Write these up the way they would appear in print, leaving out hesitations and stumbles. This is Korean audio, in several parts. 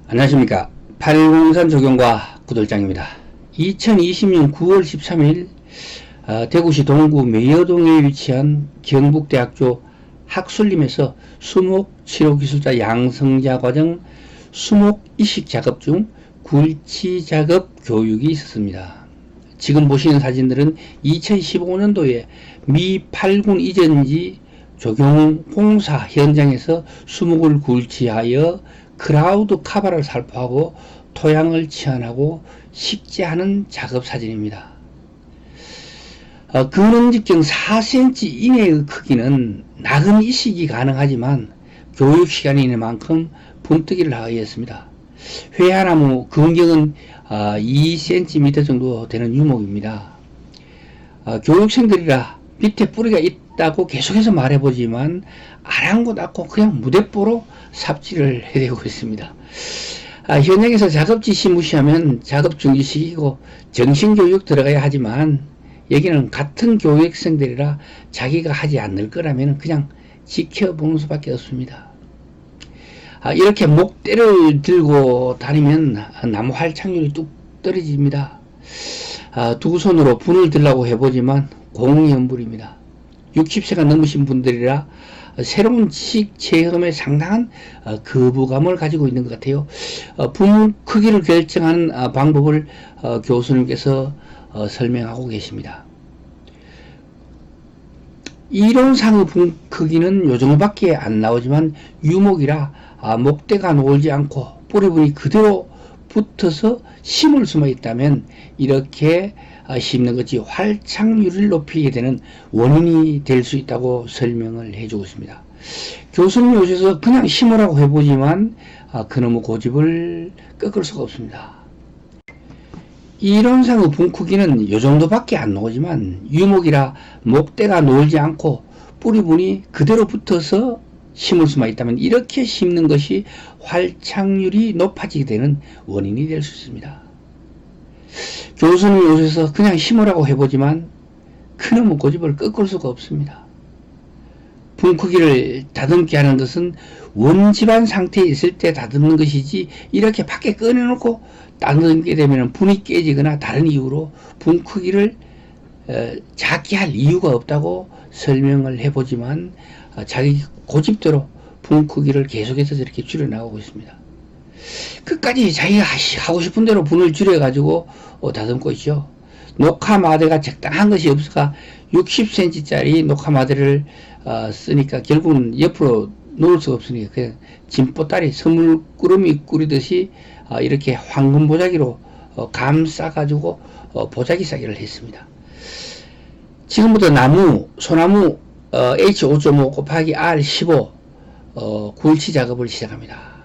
안녕하십니까. 803 조경과 구돌장입니다. 2020년 9월 13일 대구시 동구 매여동에 위치한 경북대학교 학술림에서 수목 치료기술자 양성자 과정 수목 이식 작업 중 굴치 작업 교육이 있었습니다. 지금 보시는 사진들은 2015년도에 미 8군 이전지 조경 공사 현장에서 수목을 굴치하여 크라우드 카바를 살포하고 토양을 치환하고 식재하는 작업 사진입니다. 근원 직경 4cm 이내의 크기는 낙은 이식이 가능하지만 교육 시간이 있는 만큼 분뜨기를 하였습니다. 회화나무 근경은 2cm 정도 되는 유목입니다. 교육생들이라 밑에 뿌리가 있다고 계속해서 말해보지만 아랑곳않고 그냥 무대뽀로 삽질을 해대고 있습니다. 현장에서 작업 지시 무시하면 작업 중지시키고 정신교육 들어가야 하지만 여기는 같은 교육생들이라 자기가 하지 않을 거라면 그냥 지켜보는 수밖에 없습니다. 이렇게 목대를 들고 다니면 나무 활착률이 뚝 떨어집니다. 두 손으로 분을 들라고 해보지만 공연불입니다. 60세가 넘으신 분들이라 새로운 지식 체험에 상당한 거부감을 가지고 있는 것 같아요. 분 크기를 결정하는 방법을 교수님께서 설명하고 계십니다. 이론상의 분 크기는 요 정도밖에 안 나오지만 유목이라 목대가 놀지 않고 뿌리분이 그대로 붙어서 심을 수만 있다면 이렇게 심는 것이 활착률을 높이게 되는 원인이 될 수 있다고 설명을 해주고 있습니다. 교수님이 오셔서 그냥 심으라고 해보지만 그놈의 고집을 꺾을 수가 없습니다. 이론상의 분 크기는 이 정도밖에 안 나오지만 유목이라 목대가 놀지 않고 뿌리분이 그대로 붙어서 심을 수만 있다면 이렇게 심는 것이 활착률이 높아지게 되는 원인이 될 수 있습니다. 교수님이 오셔서 그냥 심으라고 해보지만 그놈의 고집을 꺾을 수가 없습니다. 분 크기를 다듬게 하는 것은 원집안 상태에 있을 때 다듬는 것이지 이렇게 밖에 꺼내놓고 다듬게 되면 분이 깨지거나 다른 이유로 분 크기를 작게 할 이유가 없다고 설명을 해보지만 자기 고집대로 분 크기를 계속해서 저렇게 줄여나가고 있습니다. 끝까지 자기가 하고 싶은 대로 분을 줄여가지고 다듬고 있죠. 녹화마대가 적당한 것이 없어가 60cm짜리 녹화마대를 쓰니까 결국은 옆으로 놓을 수가 없으니까 그냥 진보따리 선물꾸러미 꾸리듯이 이렇게 황금 보자기로 감싸가지고 보자기 싸기를 했습니다. 지금부터 나무, 소나무 H5.5 곱하기 R15 굴치 작업을 시작합니다.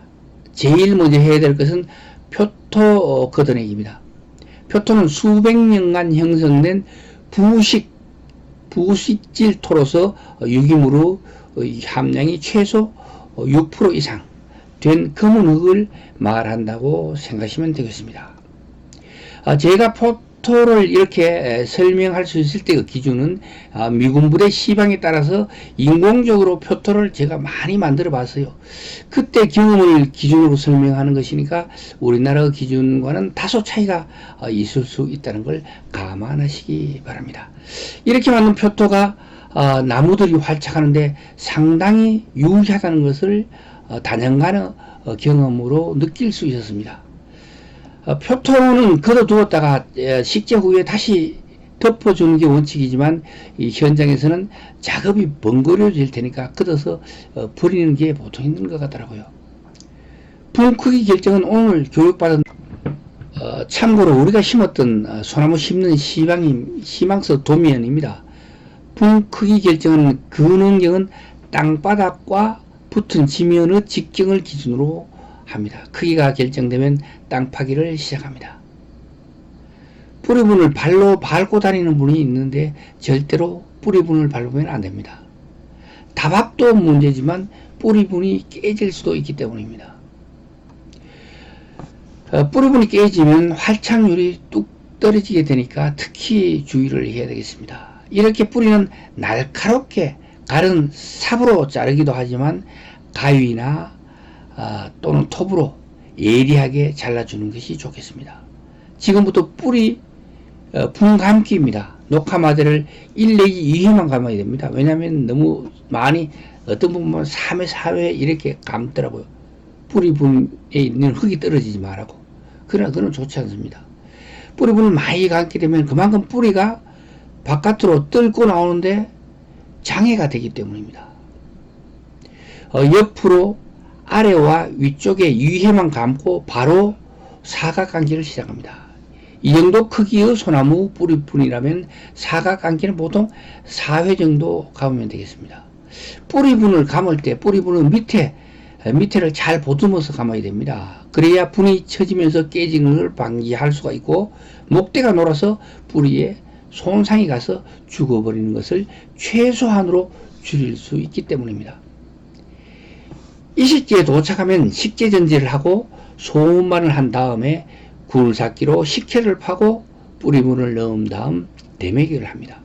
제일 먼저 해야 될 것은 표토 걷어내기입니다. 표토는 수백 년간 형성된 부식질 토로서 유기물의 함량이 최소 6% 이상 된 검은 흙을 말한다고 생각하시면 되겠습니다. 제가 표토를 이렇게 설명할 수 있을 때의 기준은 미군부대 시방에 따라서 인공적으로 표토를 제가 많이 만들어 봤어요. 그때 경험을 기준으로 설명하는 것이니까 우리나라의 기준과는 다소 차이가 있을 수 있다는 걸 감안하시기 바랍니다. 이렇게 만든 표토가 나무들이 활착하는데 상당히 유리하다는 것을 단연간의 경험으로 느낄 수 있었습니다. 표토는 걷어두었다가 식재 후에 다시 덮어주는 게 원칙이지만 이 현장에서는 작업이 번거로워질 테니까 걷어서 버리는 게 보통 있는 것 같더라고요. 분 크기 결정은 오늘 교육받은 참고로 우리가 심었던 소나무 심는 시망서 도면입니다. 분 크기 결정은 근원경은 땅바닥과 붙은 지면의 직경을 기준으로 합니다. 크기가 결정되면 땅 파기를 시작합니다. 뿌리분을 발로 밟고 다니는 분이 있는데 절대로 뿌리분을 밟으면 안됩니다. 다박도 문제지만 뿌리분이 깨질 수도 있기 때문입니다. 뿌리분이 깨지면 활착률이 뚝 떨어지게 되니까 특히 주의를 해야 되겠습니다. 이렇게 뿌리는 날카롭게 가른 삽으로 자르기도 하지만 가위나 또는 톱으로 예리하게 잘라주는 것이 좋겠습니다. 지금부터 뿌리 분감기입니다. 녹화마대를 1 내지 2회만 감아야 됩니다. 왜냐하면 너무 많이 어떤 부분은 3회 4회 이렇게 감더라고요. 뿌리 분에 있는 흙이 떨어지지 말라고. 그러나 그건 좋지 않습니다. 뿌리 분을 많이 감게 되면 그만큼 뿌리가 바깥으로 뜰고 나오는데 장애가 되기 때문입니다. 옆으로 아래와 위쪽에 2회만 감고 바로 사각감기를 시작합니다. 이 정도 크기의 소나무 뿌리분이라면 사각감기는 보통 4회 정도 감으면 되겠습니다. 뿌리분을 감을 때 뿌리분은 밑에를 잘 보듬어서 감아야 됩니다. 그래야 분이 처지면서 깨지는 걸 방지할 수가 있고 목대가 놀아서 뿌리에 손상이 가서 죽어버리는 것을 최소한으로 줄일 수 있기 때문입니다. 이 시기에 도착하면 식재전지를 하고 소음만을 한 다음에 굴삭기로 식혜를 파고 뿌리분을 넣은 다음 대매기를 합니다.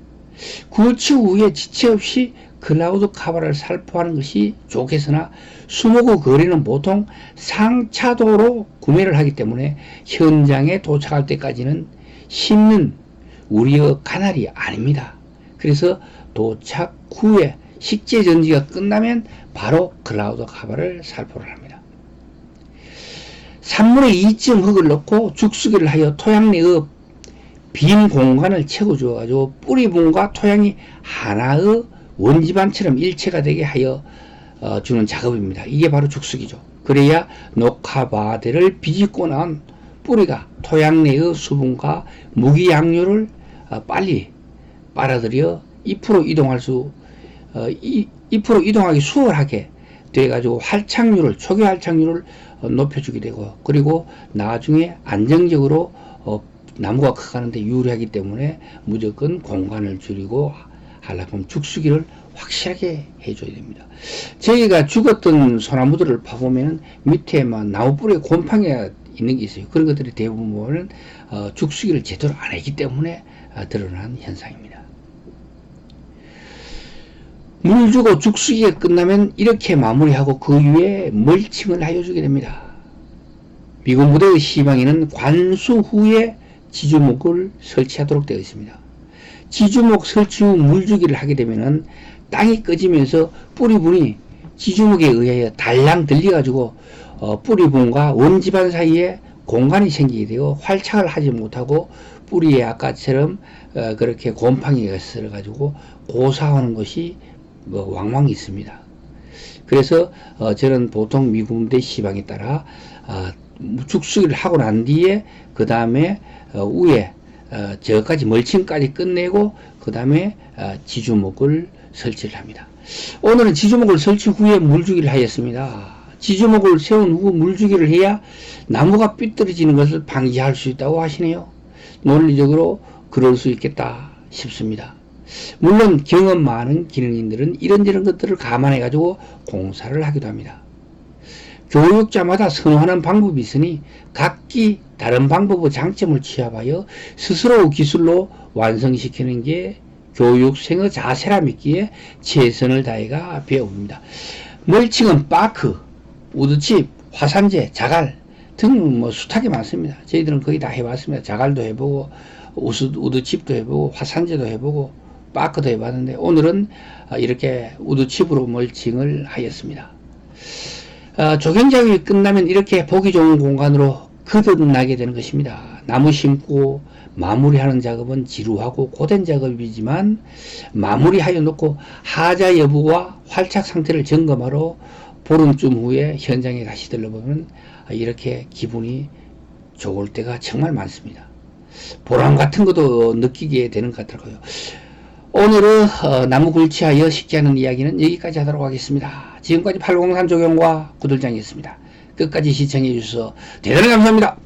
굴치 후에 지체 없이 클라우드 카바를 살포하는 것이 좋겠으나 수목의 거래는 보통 상차도로 구매를 하기 때문에 현장에 도착할 때까지는 심는 우리의 가날이 아닙니다. 그래서 도착 후에 식재전지가 끝나면 바로 클라우드 카바를 살포를 합니다. 3분의 2쯤 흙을 넣고 죽수기를 하여 토양 내의 빈 공간을 채워주어가지고 뿌리분과 토양이 하나의 원지반처럼 일체가 되게 하여 주는 작업입니다. 이게 바로 죽수기죠. 그래야 녹화바대를 비집고 나온 뿌리가 토양 내의 수분과 무기양료를 빨리 빨아들여 잎으로 이동하기 수월하게 돼가지고 초기 활착률을 높여주게 되고, 그리고 나중에 안정적으로 나무가 커가는데 유리하기 때문에 무조건 공간을 줄이고 하려면 죽수기를 확실하게 해줘야 됩니다. 저희가 죽었던 소나무들을 파보면 밑에만 나무 뿌리에 곰팡이가 있는 게 있어요. 그런 것들이 대부분은 죽수기를 제대로 안 했기 때문에 드러난 현상입니다. 물 주고 죽수기가 끝나면 이렇게 마무리하고 그 위에 멀칭을 해주게 됩니다. 미군 부대의 시방에는 관수 후에 지주목을 설치하도록 되어 있습니다. 지주목 설치 후 물주기를 하게 되면은 땅이 꺼지면서 뿌리분이 지주목에 의하여 달랑 들려가지고 뿌리분과 원지반 사이에 공간이 생기게 되어 활착을 하지 못하고 뿌리에 아까처럼 그렇게 곰팡이가 있어가지고 고사하는 것이 왕왕 있습니다. 그래서 저는 보통 미군부대 시방에 따라 죽수기를 하고 난 뒤에 그 다음에 위에 저까지 멀칭까지 끝내고 그 다음에 지주목을 설치를 합니다. 오늘은 지주목을 설치 후에 물주기를 하였습니다. 지주목을 세운 후 물주기를 해야 나무가 삐뚤어지는 것을 방지할 수 있다고 하시네요. 논리적으로 그럴 수 있겠다 싶습니다. 물론 경험 많은 기능인들은 이런저런 것들을 감안해 가지고 공사를 하기도 합니다. 교육자마다 선호하는 방법이 있으니 각기 다른 방법의 장점을 취합하여 스스로 기술로 완성시키는 게 교육생의 자세라 믿기에 최선을 다해가 배워봅니다. 멀칭은 바크, 우드칩, 화산재, 자갈 등 수탁이 많습니다. 저희들은 거의 다 해봤습니다. 자갈도 해보고 우드칩도 해보고 화산재도 해보고 바크도 해봤는데 오늘은 이렇게 우드칩으로 멀칭을 하였습니다. 조경 작업이 끝나면 이렇게 보기 좋은 공간으로 거듭나게 되는 것입니다. 나무 심고 마무리하는 작업은 지루하고 고된 작업이지만 마무리하여 놓고 하자 여부와 활착 상태를 점검하러 보름쯤 후에 현장에 다시 들러보면 이렇게 기분이 좋을 때가 정말 많습니다. 보람 같은 것도 느끼게 되는 것 같더라고요. 오늘은 나무 굴치하여 식재하는 이야기는 여기까지 하도록 하겠습니다. 지금까지 803 조경과 구들장이었습니다. 끝까지 시청해 주셔서 대단히 감사합니다.